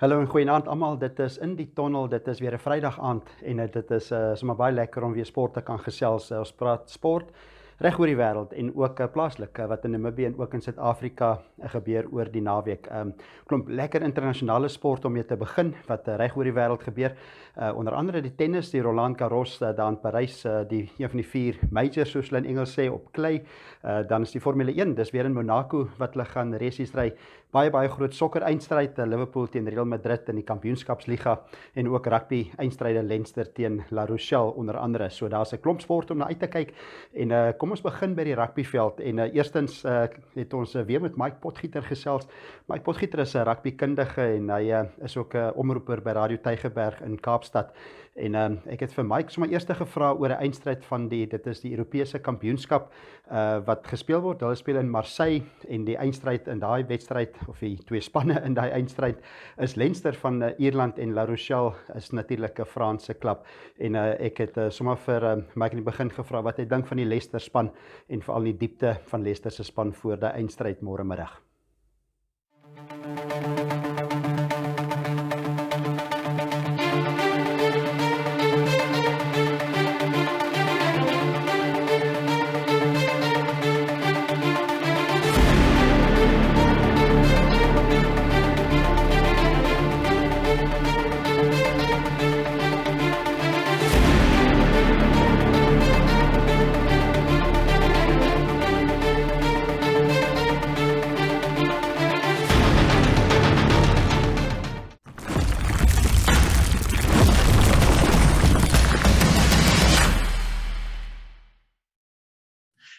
Hallo en goeienaand almal, dit is in die Tonnel, dit is weer 'n Vrydag aand en dit is sommer baie lekker om weer sport te kan gesels. Ons praat sport reg oor die wêreld en ook plaaslik wat in Namibië en ook in Suid-Afrika gebeur oor die naweek. Klomp lekker internasionale sport om mee te begin wat reg oor die wêreld gebeur. Onder andere die tennis, die Roland Garros daar in Parys, die een van die 4 majors soos hulle in Engels sê op klei. Dan is die Formule 1, dis weer in Monaco wat hulle gaan resies ry. Baie groot sokker eindstryd, Liverpool teen Real Madrid in die Kampioenskapsliga en ook rugby eindstryde Leinster teen La Rochelle onder andere. So daar's 'n klomp sport om na uit te kyk en kom ons begin by die rugbyveld en eerstens het ons weer met Mike Potgieter gesels. Mike Potgieter is 'n rugbykundige en hy is ook 'n omroeper by Radio Tygerberg in Kaapstad. En ek het vir Mike sommer eers gevra oor 'n eindstryd van dit is die Europese kampioenskap wat gespeel word. Hulle speel in Marseille en die eindstryd in daai wedstryd of die 2 spanne in daai eindstryd is Leinster van Ierland en La Rochelle is natuurlik 'n Franse klub. En ek het sommer vir Mike in die begin gevra wat hy dink van die Leicester span en veral die diepte van Leicester se span voor die eindstryd môre middag.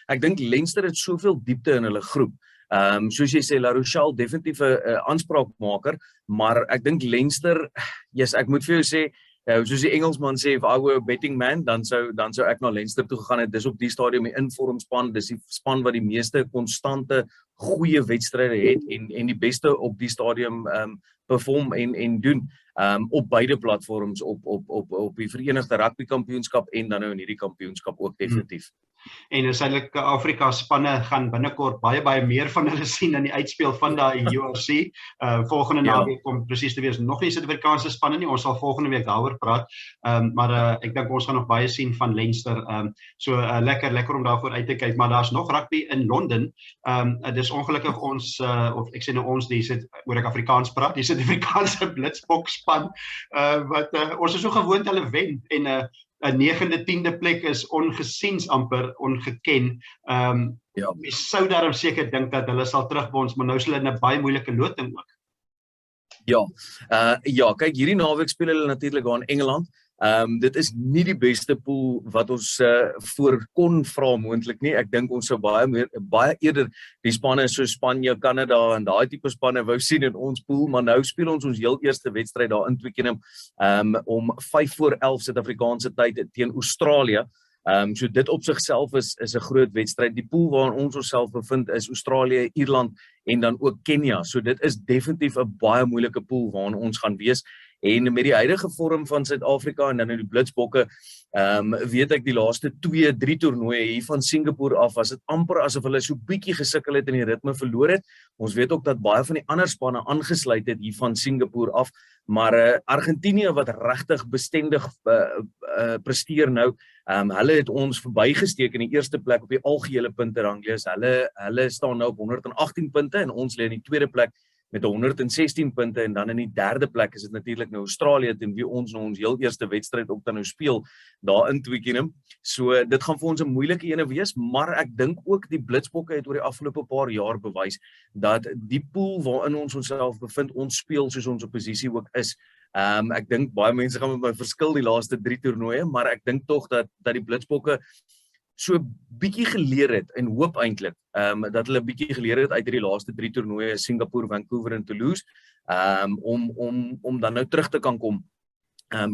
Ek dink Leinster het soveel diepte in hulle groep. Soos jy sê, La Rochelle definitief 'n aanspraakmaker, maar ek dink Leinster, ek moet vir jou sê, soos die Engelsman sê, if I were a betting man, dan sou ek na Leinster toe gegaan het. Dis op die stadium die informspan, dis die span wat die meeste konstante goeie wedstryde het en die beste op die stadium perform en doen op beide platforms op die Verenigde Rugby Kampioenskap en dan nou in hierdie kampioenskap ook definitief. En Suid-Afrika spanne gaan binnekort baie meer van hulle sien in die uitspeel van daai URC. Volgende naweek kom presies te wees nog nie Suid-Afrikaanse spanne nie. Ons sal volgende week daaroor praat. Maar ek dink ons gaan nog baie sien van Leinster. Lekker om daarvoor uit te kyk, maar daar's nog rugby in Londen. Dis ongelukkig ons of ek sê nou ons, oor ek Afrikaans praat, die Suid-Afrikaanse Blitsbokspan wat ons is so gewoond hulle wen en 'n 9de, 10de plek is ongesiens amper ongeken. Mens sou daarom seker dink dat hulle sal terugbons, maar nou is hulle in 'n baie moeilike loting ook. Kyk, hierdie naweek speel hulle natuurlik daar in Engeland. Dit is nie die beste pool wat ons voor kon vra moontlik nie. Ek dink ons sou baie eerder die spanne so Spanje, Kanada en daai tipe spanne wou sien in ons pool, maar nou speel ons heel eerste wedstryd daar in Twickenham om 5:11 Suid-Afrikaanse tyd teen Australië. So dit op sigself is 'n groot wedstryd. Die pool waarin ons onsself bevind is Australië, Ierland en dan ook Kenia. So dit is definitief 'n baie moeilike pool waarin ons gaan wees. En met die huidige vorm van Suid-Afrika en dan in die Blitsbokke, weet ek die laaste 2-3 toernooie hier van Singapore af, was dit amper asof hulle so bietjie gesukkel het en die ritme verloor het. Ons weet ook dat baie van die ander spanne aangesluit het hier van Singapore af, maar Argentinië wat regtig bestendig presteer nou, hulle het ons verbygesteek in die eerste plek op die algehele punteranglys. Hulle staan nou op 118 punte en ons lê in die tweede plek met 116 punte en dan in die derde plek is dit natuurlik nou Australië teen wie ons nou ons heel eerste wedstryd ook dan nou speel daar in Twickenham. So dit gaan vir ons 'n moeilike ene wees, maar ek dink ook die Blitsbokke het oor die afgelope paar jaar bewys dat die pool waarin ons onsself bevind, ons speel soos ons opposisie ook is. Ek dink baie mense gaan met my verskil die laaste 3 toernooie, maar ek dink tog dat die Blitsbokke so bietjie geleer het en hoop eintlik dat hulle bietjie geleer het uit hierdie laaste 3 toernooie, Singapore, Vancouver en Toulouse, om dan nou terug te kan kom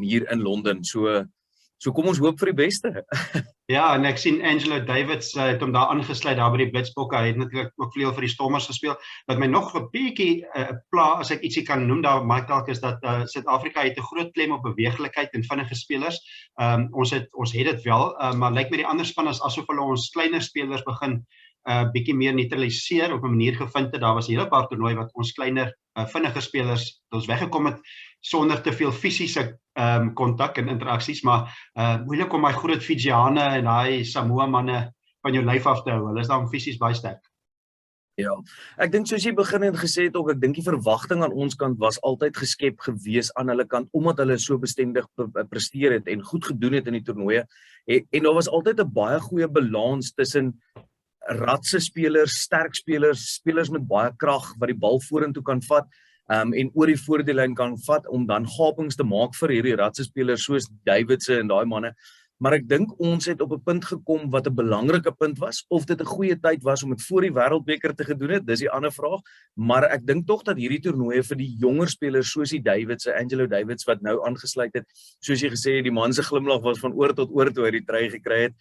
hier in Londen. So kom ons hoop vir die beste. Ja, en ek sien Angelo Davids het hom daar aangesluit daar by die Blitsbokke. Hy het natuurlik ook vleuel vir die Stormers gespeel. Wat my nog 'n bietjie pla, as ek ietsie kan noem daar, Mike dalk, is dat Suid-Afrika het 'n groot klem op beweeglikheid en vinnige spelers. Ons het dit wel, maar lyk met die ander spanne asof hulle ons kleiner spelers begin bietjie meer neutraliseer op 'n manier gevind het. Daar was 'n hele paar toernooie wat ons kleiner, vinniger spelers ons weggekom het sonder te veel fisiese kontak en interaksies, maar moeilik om daai groot Fijiane en daai Samoa manne van jou lyf af te hou. Hulle is dan fisies baie sterk. Ja, ek dink soos jy begin het gesê het ook, ek dink die verwagting aan ons kant was altyd geskep gewees aan hulle kant, omdat hulle so bestendig presteer het en goed gedoen het in die toernooie, en daar was altyd 'n baie goeie balans tussen ratse spelers, sterk spelers, spelers met baie krag wat die bal vorentoe kan vat, en oor die voordelyn kan vat om dan gapings te maak vir hierdie ratse spelers soos Davidse en daai manne. Maar ek dink ons het op 'n punt gekom wat 'n belangrike punt was, of dit 'n goeie tyd was om dit voor die wêreldbeker te gedoen het, dis die ander vraag, maar ek dink tog dat hierdie toernooie vir die jonger spelers soos die Davidse, Angelo Davids wat nou aangesluit het, soos jy gesê het, die man se glimlag was van oor tot oor toe hy die try gekry het.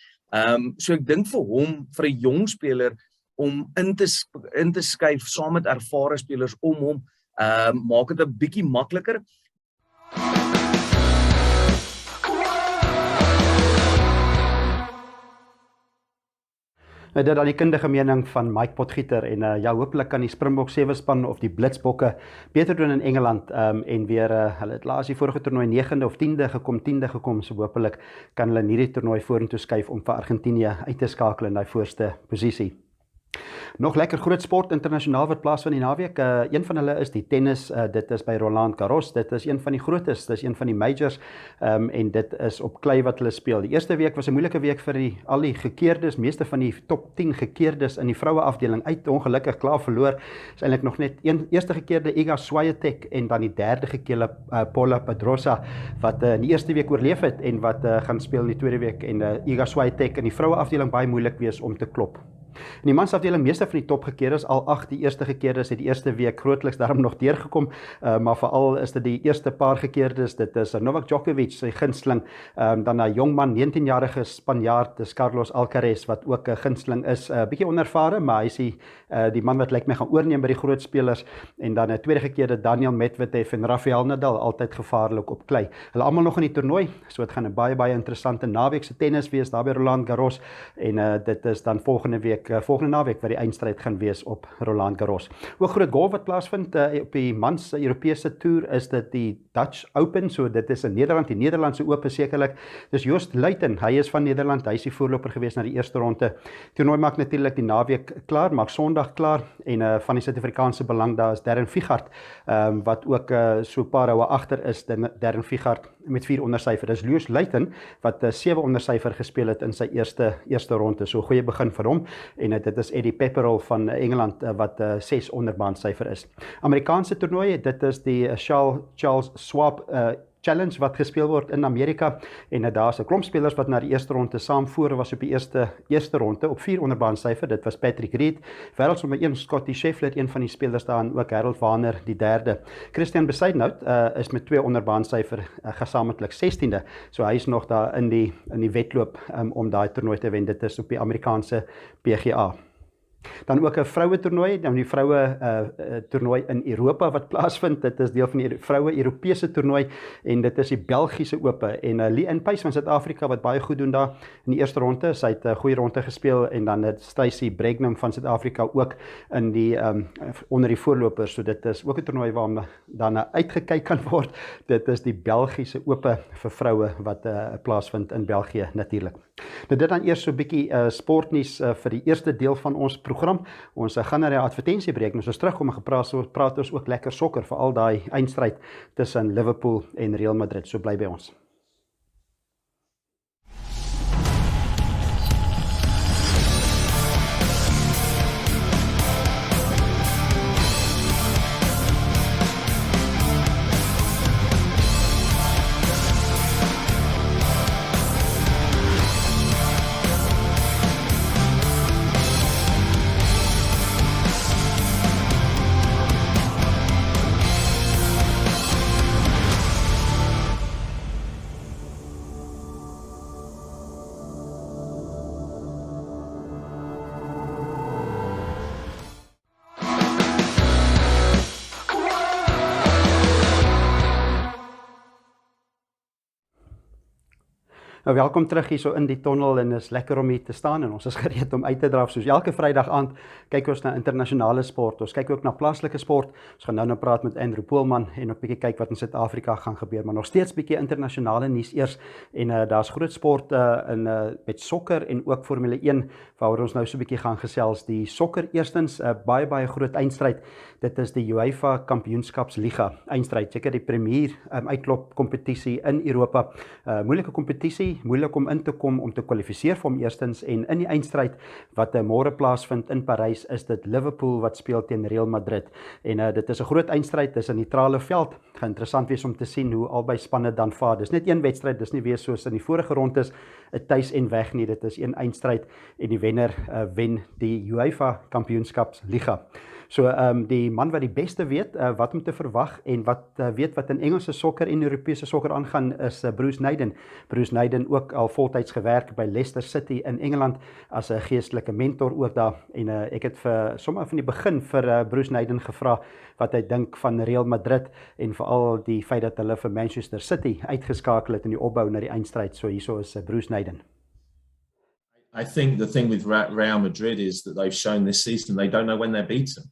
So ek dink vir hom, vir 'n jong speler om in te skuif saam met ervare spelers om hom, maak dit 'n bietjie makliker. Dit dan die kundige mening van Mike Potgieter en ja, hopelik kan die Springbok 7 span of die Blitsbokke beter doen in Engeland en weer hulle het laas die vorige toernooi 9de of 10de gekom, so hopelik kan hulle in hierdie toernooi vorentoe skuif om vir Argentinië uit te skakel in daai voorste posisie. Nog lekker groot sport internasionaal wat plaasvind die naweek. Een van hulle is die tennis, dit is by Roland Garros, dit is een van die grootes, dit is een van die majors, en dit is op klei wat hulle speel. Die eerste week was 'n moeilike week vir al die gekeerdes, meeste van die top 10 gekeerdes in die vroue afdeling uit, ongelukkig klaar verloor, is eintlik nog net eerste gekeerde Iga Swiatek en dan die derde gekeerde Paula Pedrosa, wat in die eerste week oorleef het en wat gaan speel in die tweede week, en Iga Swiatek in die vroue afdeling baie moeilik wees om te klop. In die mansafdeling, meeste van die topgekeerdes, al 8 die eerste gekeerdes het die eerste week grootliks daarom nog deurgekom, maar veral is dit die eerste paar gekeerdes, dit is Novak Djokovic, sy gunsteling, dan 'n jong man, 19-jarige Spanjaard, dis Carlos Alcaraz, wat ook 'n gunsteling is, bietjie onervare, maar hy is die man wat lyk my gaan oorneem by die groot spelers, en dan 'n tweede gekeerde Daniel Medvedev en Rafael Nadal, altyd gevaarlik op klei. Hulle almal nog in die toernooi, so dit gaan 'n baie interessante naweek se tennis wees daar by Roland Garros, en dit is dan volgende naweek wat die eindstryd gaan wees op Roland Garros. Ook groot golf wat plaasvind op die mans Europese toer is dit die Dutch Open, so dit is in Nederland, die Nederlandse Ope sekerlik. Dis Joost Luiten, hy is van Nederland, hy is die voorloper gewees na die eerste ronde. Toernooi maak natuurlik die naweek klaar, maak Sondag klaar, en van die Suid-Afrikaanse belang daar is Darren Figart, wat ook so 'n paar houe agter is, Darren Figart met 4 ondersyfer. Dis Joost Luiten wat 7 ondersyfer gespeel het in sy eerste ronde, so 'n goeie begin vir hom. En dit is Eddie Pepperell van Engeland wat 6 onderbaansyfer is. Amerikaanse toernooi, dit is die Charles Schwab Challenge wat gespeel word in Amerika, en daar's 'n klomp spelers wat na die eerste ronde saam voor was op die eerste ronde op 4 onderbaansyfer. Dit was Patrick Reed, wêreldsnommer 1 Scottie Scheffler, een van die spelers daar, en ook Harold Warner die derde. Christian Bezuidenhout is met 2 onderbaansyfer gesamentlik 16de, so hy is nog daar in die wedloop om daai toernooi te wen. Dit is op die Amerikaanse PGA. Dan ook 'n vroue toernooi, dan die vroue toernooi in Europa wat plaasvind. Dit is deel van die vroue Europese toernooi, en dit is die Belgiese Ope, en Lee Inpace van Suid-Afrika wat baie goed doen daar in die eerste ronde. Sy het 'n goeie ronde gespeel, en dan het Stacey Bregnum van Suid-Afrika ook in die onder die voorlopers, so dit is ook 'n toernooi waar dan uitgekyk kan word. Dit is die Belgiese Ope vir vroue wat plaasvind in België natuurlik. Nou dit dan eers so 'n bietjie sportnuus vir die eerste deel van ons program. Ons gaan na die advertensiebreek, ons is terug om praat ons ook lekker sokker vir al daai eindstryd tussen Liverpool en Real Madrid, so bly by ons. Nou, welkom terug hier so in die tonnel en is lekker om hier te staan en ons is gereed om uit te draaf. Soos elke Vrydag aand kyk ons na internasionale sport. Ons kyk ook na plaaslike sport. Ons gaan nou praat met Andrew Poelman en 'n bietjie kyk wat in Suid-Afrika gaan gebeur, maar nog steeds bietjie internasionale nuus eers. En daar's groot sport met sokker en ook Formule 1 waaroor ons nou so 'n bietjie gaan gesels. Die sokker eerstens 'n baie groot eindstryd. Dit is die UEFA Kampioenskapsliga eindstryd. Seker die premier uitklop kompetisie in Europa. Moeilike kompetisie, moeilik om in te kom om te kwalifiseer vir hom eerstens, en in die eindstryd wat môre plaasvind in Parys is dit Liverpool wat speel teen Real Madrid. En dit is 'n groot eindstryd, dis 'n neutrale veld. Gaan interessant wees om te sien hoe albei spanne dan vaar. Dis net een wedstryd, dis nie weer soos in die vorige rondes 'n tuis en weg nie. Dit is een eindstryd en die wenner wen die UEFA Kampioenskapsliga. So die man wat die beste weet wat om te verwag en wat weet wat in Engelse sokker en Europese sokker aangaan is Bruce Naden. Bruce Naden ook al voltyds gewerk by Leicester City in Engeland as 'n geestelike mentor ook daar. En ek het vir sommer van die begin vir Bruce Naden gevra wat hy dink van Real Madrid en veral die feit dat hulle vir Manchester City uitgeskakel het in die opbou na die eindstryd. So hierso is Bruce Naden. I think the thing with Real Madrid is that they've shown this season they don't know when they're beaten.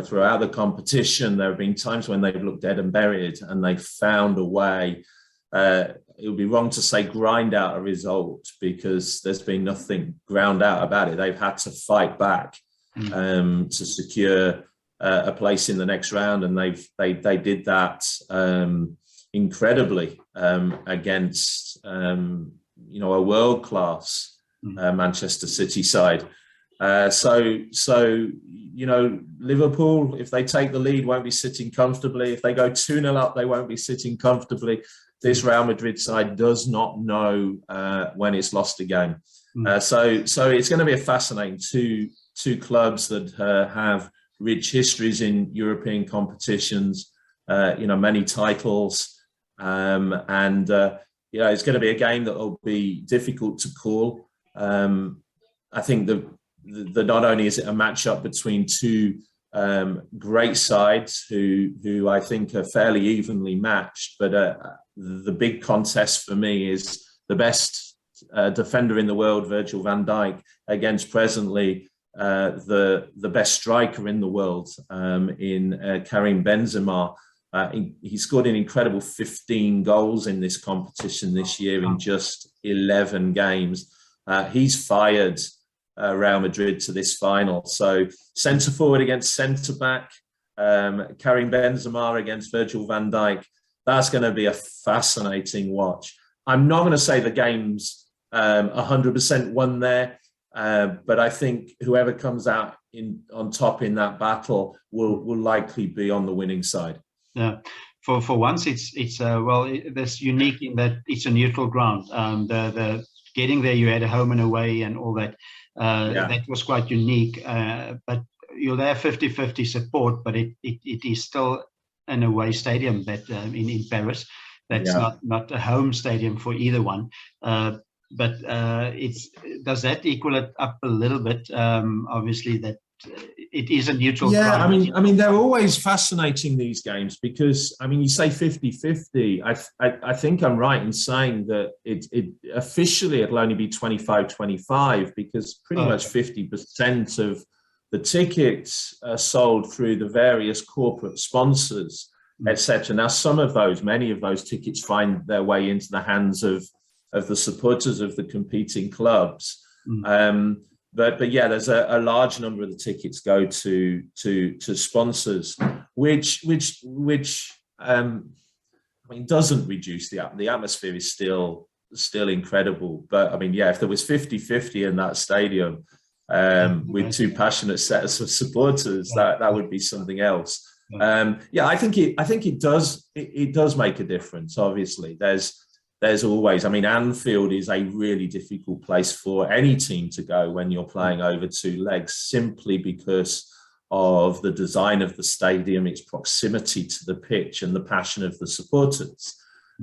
Throughout the competition, there have been times when they've looked dead and buried and they've found a way. It would be wrong to say grind out a result because there's been nothing ground out about it. They've had to fight back to secure a place in the next round, and they did that incredibly against a world class Manchester City side. Liverpool, if they take the lead, won't be sitting comfortably. If they go 2-0 up, they won't be sitting comfortably. This Real Madrid side does not know when it's lost a game. So it's going to be a fascinating two clubs that have rich histories in European competitions, many titles, it's going to be a game that will be difficult to call. I think that not only is it a matchup between two great sides who I think are fairly evenly matched, but the big contest for me is the best defender in the world, Virgil van Dijk, against presently the best striker in the world in Karim Benzema. He scored an incredible 15 goals in this competition this year in just 11 games. He's fired Real Madrid to this final. So centre forward against centre back, Karim Benzema against Virgil van Dijk. That's going to be a fascinating watch. I'm not going to say the game's 100% won there, but I think whoever comes out on top in that battle will likely be on the winning side. Yeah, for once it's that's unique in that it's a neutral ground. The getting there, you had a home and away and all that. That was quite unique. But you'll have 50-50 support, but it is still an away stadium that in Paris. That's not a home stadium for either one. But does that equal it up a little bit? Obviously that it is a neutral ground. I mean they're always fascinating, these games, because you say 50-50. I think I'm right in saying that it officially it'll only be 25-25 because pretty much 50% of the tickets are sold through the various corporate sponsors, etc. Now many of those tickets find their way into the hands of the supporters of the competing clubs. But yeah, there's a large number of the tickets go to sponsors, which doesn't reduce the atmosphere is still incredible. But if there was 50-50 in that stadium with two passionate sets of supporters, that would be something else. I think it does make a difference. Obviously, there's always, Anfield is a really difficult place for any team to go when you're playing over two legs, simply because of the design of the stadium, its proximity to the pitch and the passion of the supporters.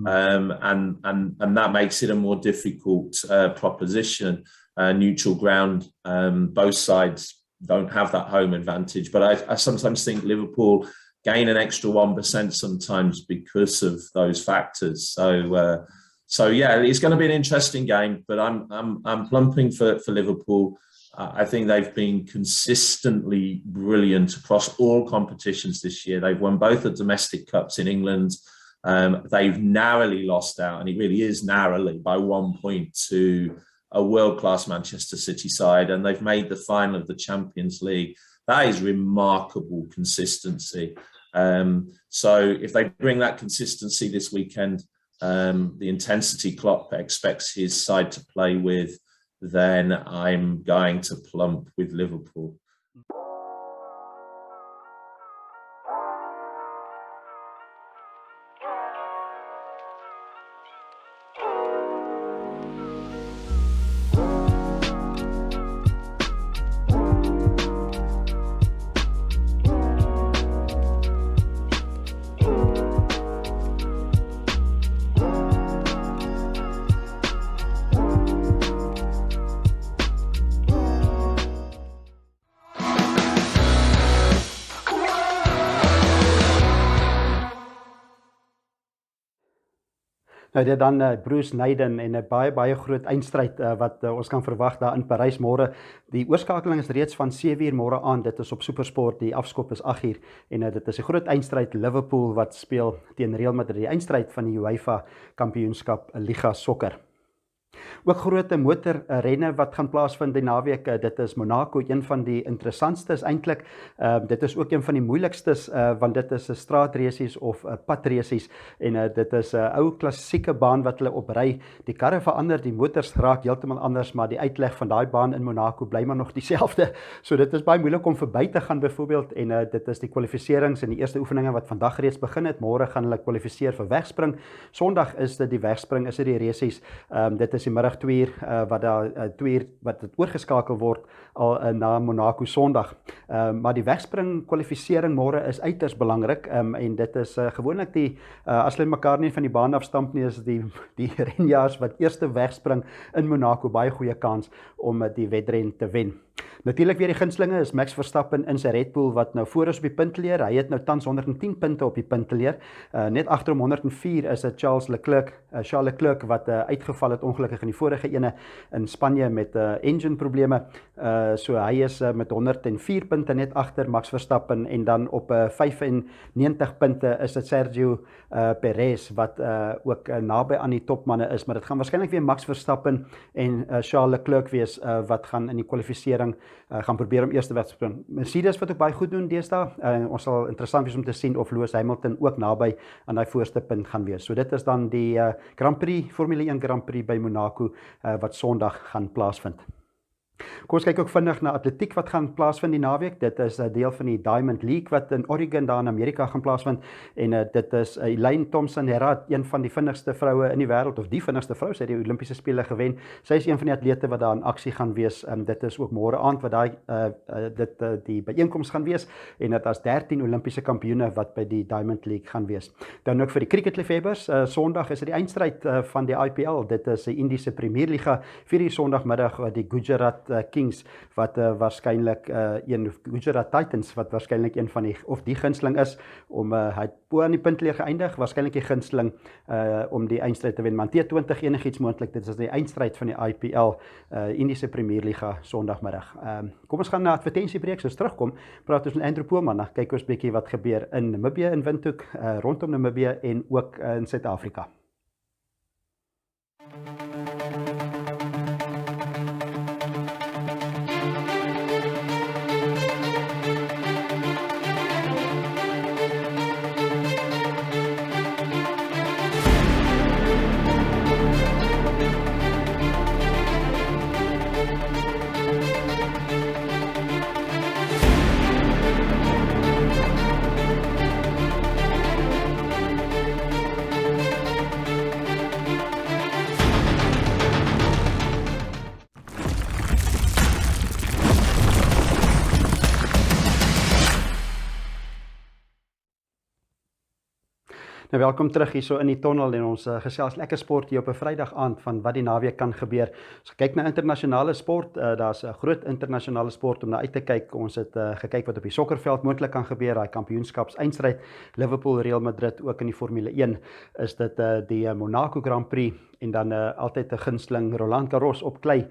And that makes it a more difficult proposition. Neutral ground, both sides don't have that home advantage. But I sometimes think Liverpool gain an extra 1% sometimes because of those factors. So So yeah, it's going to be an interesting game, but I'm plumping for Liverpool. I think they've been consistently brilliant across all competitions this year. They've won both the domestic cups in England. They've narrowly lost out, and it really is narrowly, by 1 point to a world-class Manchester City side, and they've made the final of the Champions League. That is remarkable consistency. So if they bring that consistency this weekend, the intensity Klopp expects his side to play with, then I'm going to plump with Liverpool. Nou dit dan Bruce Naden en 'n baie groot eindstryd wat ons kan verwag daar in Parys môre. Die oorskakeling is reeds van 7:00 môre aan. Dit is op Supersport. Die afskop is 8:00 en dit is 'n groot eindstryd. Liverpool wat speel teen Real Madrid, die eindstryd van die UEFA Kampioenskap Liga Sokker. Ook groot motorrenne wat gaan plaasvind die naweek. Dit is Monaco, een van die interessantstes eintlik. Dit is ook een van die moeilikstes want dit is 'n straatresies of padrasies en dit is 'n ou klassieke baan wat hulle opry. Die karre verander, die motors raak heeltemal anders, maar die uitleg van daai baan in Monaco bly maar nog dieselfde. So dit is baie moeilik om verby te gaan byvoorbeeld en dit is die kwalifiserings en die eerste oefeninge wat vandag reeds begin het. Môre gaan hulle kwalifiseer vir wegspring. Sondag is dit die wegspring, is dit die resies. Dit is die middag 2:00 wat daar 2:00 wat dit oorgeskakel word al na Monaco Sondag. Maar die wegspring kwalifisering môre is uiters belangrik en dit is gewoonlik die as hulle mekaar nie van die baan afstamp nie, is die renjaars wat eerste wegspring in Monaco baie goeie kans om die wedren te wen. Natuurlik weer die gunstelinge is Max Verstappen in sy Red Bull wat nou voor is op die punteleer. Hy het nou tans 110 punte op die punteleer. Net agter hom 104 is dit Charles Leclerc wat uitgeval het ongelukkig in die vorige ene in Spanje met engine probleme. So hy is met 104 punte net agter Max Verstappen en dan op 95 punte is dit Sergio Perez wat ook naby aan die topmanne is, maar dit gaan waarskynlik weer Max Verstappen en Charles Leclerc wees wat gaan in die kwalifisering gaan probeer om eerste weg te spring. Mercedes wat ook baie goed doen deesdae. Ons sal interessant wees om te sien of Lewis Hamilton ook naby aan daai voorste punt gaan wees. So dit is dan die Grand Prix, Formule 1 Grand Prix by Monaco wat Sondag gaan plaasvind. Kom ons kyk ook vinnig na atletiek wat gaan plaasvind die naweek. Dit is 'n deel van die Diamond League wat in Oregon daar in Amerika gaan plaasvind en dit is Elaine Thompson-Herah, een van die vinnigste vroue in die wêreld of die vinnigste vrou, sy het die Olimpiese spele gewen. Sy is een van die atlete wat daar in aksie gaan wees. Dit is ook môre aand wat daai die byeenkoms gaan wees en dit is 13 Olimpiese kampioene wat by die Diamond League gaan wees. Dan ook vir die cricketliefhebbers, Sondag is dit die eindstryd van die IPL. Dit is die Indiese Premierliga 4:00 Sondagmiddag die Gujarat Kings wat waarskynlik Gujarat Titans wat waarskynlik een van die gunsteling is om hy bo aan die puntleer geëindig, waarskynlik die gunsteling om die eindstryd te wen. Maar T20 enigiets moontlik. Dit is die eindstryd van die IPL Indiese Premierliga Sondagmiddag. Kom ons gaan na advertensiebreek. Soos terugkom, praat ons met Andrew Poelman. Dan kyk ons bietjie wat gebeur in Namibië, in Windhoek, rondom Namibië en ook in Suid-Afrika. Nou welkom terug hierso in die Tonnel en ons gesels lekker sport hier op 'n Vrydag aand van wat die naweek kan gebeur. As kyk na internasionale sport, daar's 'n groot internasionale sport om na uit te kyk. Ons het gekyk wat op die sokkerveld moontlik kan gebeur, daai kampioenskapseindstryd, Liverpool Real Madrid ook in die Formule 1 is dit die Monaco Grand Prix en dan altyd 'n gunsteling Roland Garros op klei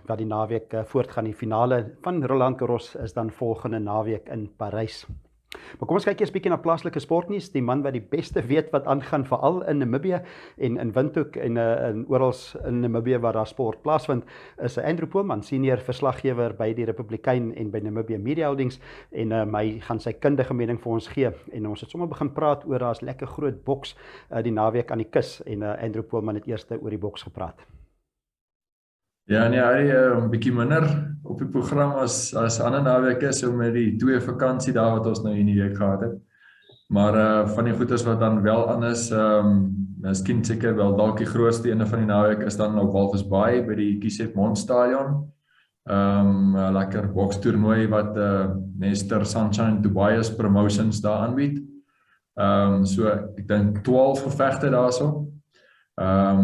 wat die naweek voortgaan. Die finale van Roland Garros is dan volgende naweek in Parys. Maar kom ons kyk eers bietjie na plaaslike sportnuus. Die man wat die beste weet wat aangaan veral in Namibië en in Windhoek en oral in Namibië waar daar sport plaasvind, is Andrew Poelman, senior verslaggewer by die Republikein en by Namibia Media Holdings en hy gaan sy kundige mening vir ons gee en ons het sommer begin praat oor daar's lekker groot boks die naweek aan die kus en Andrew Poelman het eers oor die boks gepraat. Ja, nee, hy 'n bietjie minder op die program as ander naweke so met die 2 vakansie daar wat ons nou in die week gehad het. Maar van die goeders wat dan wel anders, miskien seker wel dalk die grootste ene van die naweek is dan op Walvis Bay by die GOtv stadion. 'n Lekker bokstoernooi wat Nester Sunshine Tobias Promotions daar aanbied. So ek dink 12 gevegte daarso.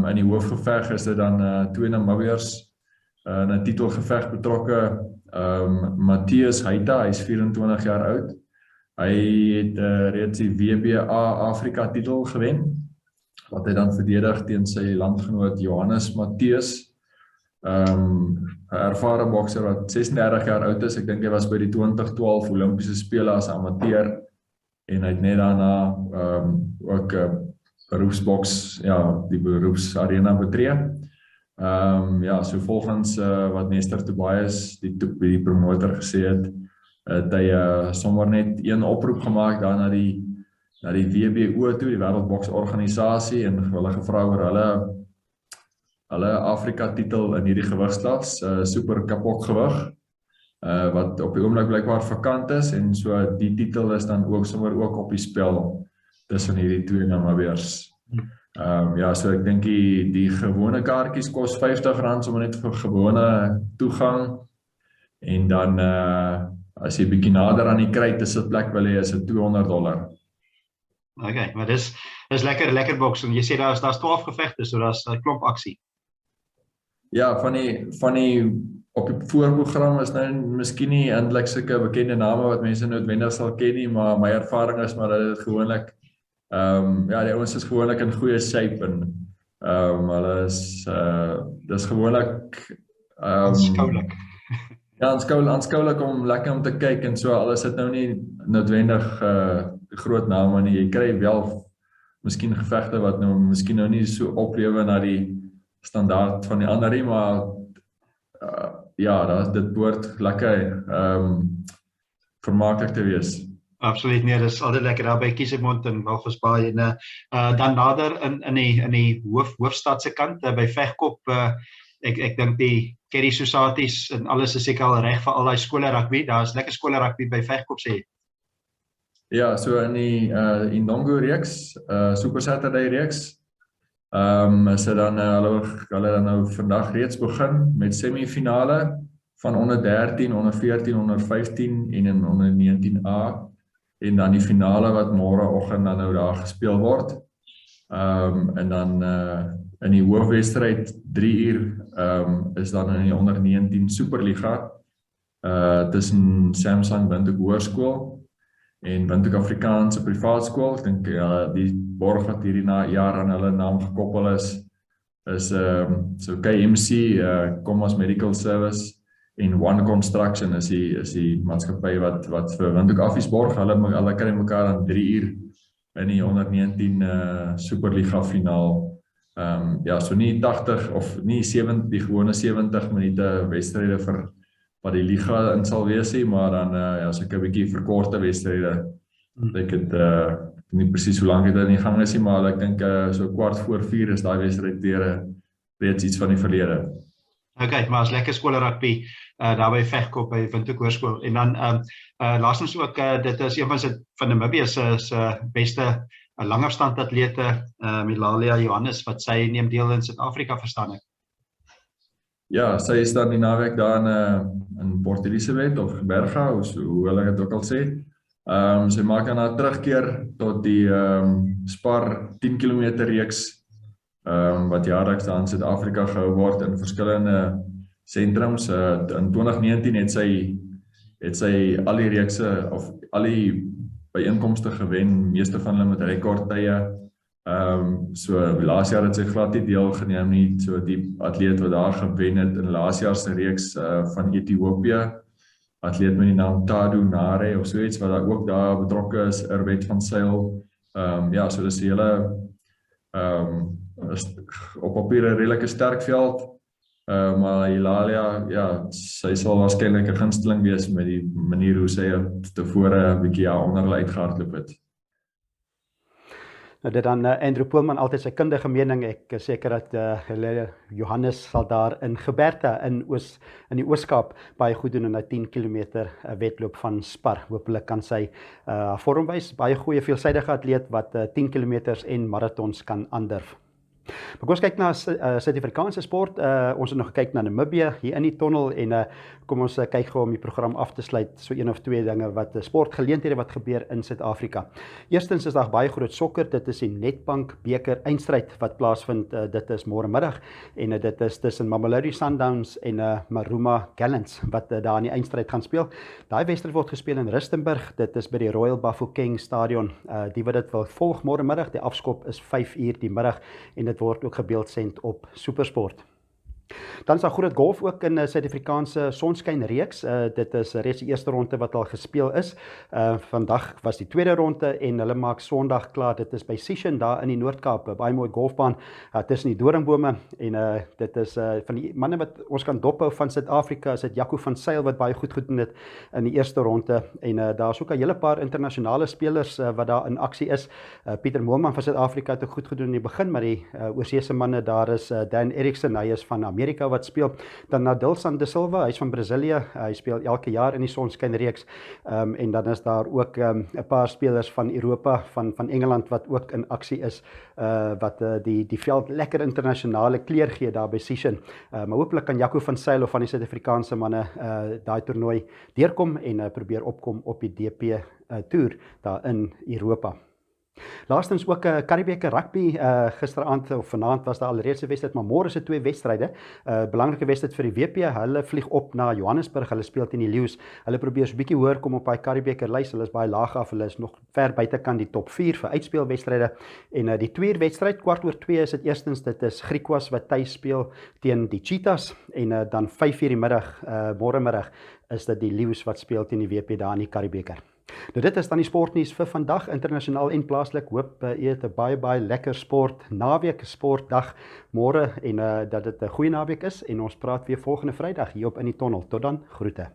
In die hoofgeveg is dit dan 2 Namibiërs in 'n titelgeveg betrokke. Matthias Heita, hy is 24 jaar oud. Hy het reeds die WBA Afrika titel gewen, wat hy dan verdedig teen sy landgenoot Johannes Matthias. 'n Ervare bokser wat 36 jaar oud is. Ek dink hy was by die 2012 Olimpiese spele as amateur en hy het net daarna ook beroepsboks, ja, die beroepsarena betree. Ja, so volgens wat Nester Tobias, die promotor gesê het hy sommer net een oproep gemaak daar na die WBO toe, die Wêreldboksorganisasie en hulle gevra oor hulle Afrika titel in hierdie gewigsklas, super kapok gewig, wat op die oomblik blykbaar vakant is en so die titel is dan ook sommer ook op die spel tussen hierdie 2 Namibiërs. Ja, so ek dink die gewone kaartjies kos R50 sommer net vir gewone toegang en dan as jy bietjie nader aan die kruit is 'n plek wil hê is dit $200. Okay, maar dis lekker boks en jy sê daar's 12 gevegte, so daar's 'n klomp aksie. Ja, van die op die voorprogram is nou miskien nie eintlik sulke bekende name wat mense noodwendig sal ken nie, maar my ervaring is maar dat dit gewoonlik ja, die ouens is gewoonlik in goeie shape en hulle is dis gewoonlik Aanskoulik. Ja, aanskoulik om lekker om te kyk en so alles het nou nie noodwendig groot name nie. Jy kry wel miskien gevegte wat nou miskien nou nie so oplewe na die standaard van die ander nie, maar ja, dit behoort lekker vermaaklik te wees. Absoluut nee, dis altyd lekker daar by Kiesebond en Walvis Bay en dan nader in die hoofstad se kant by Vegkop, ek dink die Kerry Societies en alles is seker al reg vir al daai skole rugby. Daar's lekker skole rugby by Vegkop sê. Ja, so in die Indongo reeks, Super Saturday reeks, is dit dan hulle dan nou vandag reeds begin met semifinale van onder 13, onder 14, onder 15 en onder 19A. En dan die finale wat môreoggend dan nou daar gespeel word. En dan in die hoofwedstryd 3 uur is dan in die onder 19 Superliga tussen Samsung Windhoek Hoërskool en Windhoek Afrikaanse Privaat Skool. Ek dink die borg wat hierdie jaar aan hulle naam gekoppel is so KMC, Commas Medical Service en One Construction is die maatskappy wat vir Windhoek Affies borg. Hulle kry mekaar aan 3 uur in die onder 19 Superliga finaal. Ja, so nie 80 of nie 70, die gewone 70 minute wedstryde vir wat die liga in sal wees nie, maar dan ja, so 'n bietjie verkorte wedstryde. Ek het nie presies hoe lank dit in die gang is nie, maar ek dink so 4:15 is daai wedstryd reeds iets van die verlede. Okay, maar as lekker skole rugby daar by Vegkop by Windhoek Hoërskool. En dan laastens ook dit is een van Namibië se beste langafstand atlete Melalia Johannes wat sy neem deel in Suid-Afrika verstaan ek. Ja, sy is dan die naweek daar in Port Elizabeth of Berga, hoe hulle dit ook al sê. Sy maak dan 'n terugkeer tot die Spar 10 km reeks wat jaarliks daar in Suid-Afrika gehou word in verskillende sentrums. In 2019 het sy al die reekse of al die byeenkomste gewen, meeste van hulle met rekordtye. So laas jaar het sy glad nie deelgeneem nie, so die atleet wat daar gewen het in laas jaar se reeks van Ethiopië, atleet met die naam Tadu Nare of so iets wat daar ook daar betrokke is, Irwet van Sail. Ja, so dis die hele op papier 'n redelike sterk veld. Maar Hilalia, ja, sy sal waarskynlik 'n gunsteling wees met die manier hoe sy tevore 'n bietjie onder hulle uitgehardloop het. Nou dit dan Andrew Poelman altyd sy kundige mening. Ek is seker dat Johannes sal daar in Geberte in die Ooskaap baie goed doen in 'n 10 km wedloop van Spar. Hoopelik kan sy vorm wys, baie goeie veelsidige atleet wat 10 km en marathons kan aandurf. Maar kom ons kyk na Suid-Afrikaanse sport. Ons het nog gekyk na Namibië hier in die Tonnel en kom ons kyk gou om die program af te sluit, so een of twee dinge wat sportgeleenthede wat gebeur in Suid-Afrika. Eerstens is daar baie groot sokker, dit is die Nedbank beker eindstryd wat plaasvind, dit is môre middag en dit is tussen Mamelodi Sundowns en Maruma Gallants wat daar in die eindstryd gaan speel. Daai wedstryd word gespeel in Rustenburg, dit is by die Royal Bafokeng Stadion. Die wat dit wil volg môre middag, die afskop is 5:00 die middag en dit word ook gebeeldsend op Supersport. Dan is daar groot golf ook in Suid-Afrikaanse sonskynreeks. Dit is reeds die eerste ronde wat al gespeel is. Vandag was die tweede ronde en hulle maak Sondag klaar. Dit is by Sien daar in die Noord-Kaap, 'n baie mooi golfbaan tussen die doringbome en dit is van die manne wat ons kan dophou van Suid-Afrika, is dit Jaco van Sail wat baie goed gedoen het in die eerste ronde en daar's ook 'n hele paar internasionale spelers wat daar in aksie is. Pieter Moelman van Suid-Afrika het ook goed gedoen in die begin, maar die oorseese manne, daar is Dan Erickson, hy is van Amerika wat speel, dan Nadilson de Silva, hy is van Brasilië, hy speel elke jaar in die sonskynreeks, en dan is daar ook 'n paar spelers van Europa, van Engeland wat ook in aksie is, wat die veld lekker internasionale kleur gee daar by Sien. Maar hopelik kan Jaco van Sail of van die Suid-Afrikaanse manne daai toernooi deurkom en probeer opkom op die DP toer daar in Europa. Laastens ook Karibeker rugby, gisteraand of vanaand was daar alreeds 'n wedstryd, maar môre is dit 2 wedstryde. Belangrike wedstryd vir die WP, hulle vlieg op na Johannesburg, hulle speel teen die Lions. Hulle probeer so 'n bietjie hoër kom op daai Karibeker lys, hulle is baie laag af, hulle is nog ver buitekant die top 4 vir uitspelwedstryde. En die tweede wedstryd, 2:15 is dit eerstens, dit is Griquas wat tuis speel teen die Cheetahs en dan 5:00 die middag, môre middag is dit die Lions wat speel teen die WP daar in die Karibeker. Nou dit is dan die sportnuus vir vandag, internasionaal en plaaslik. Hoop jy het 'n baie lekker naweek, sportdag môre en dat dit 'n goeie naweek is en ons praat weer volgende Vrydag hier op In die Tonnel. Tot dan, groete.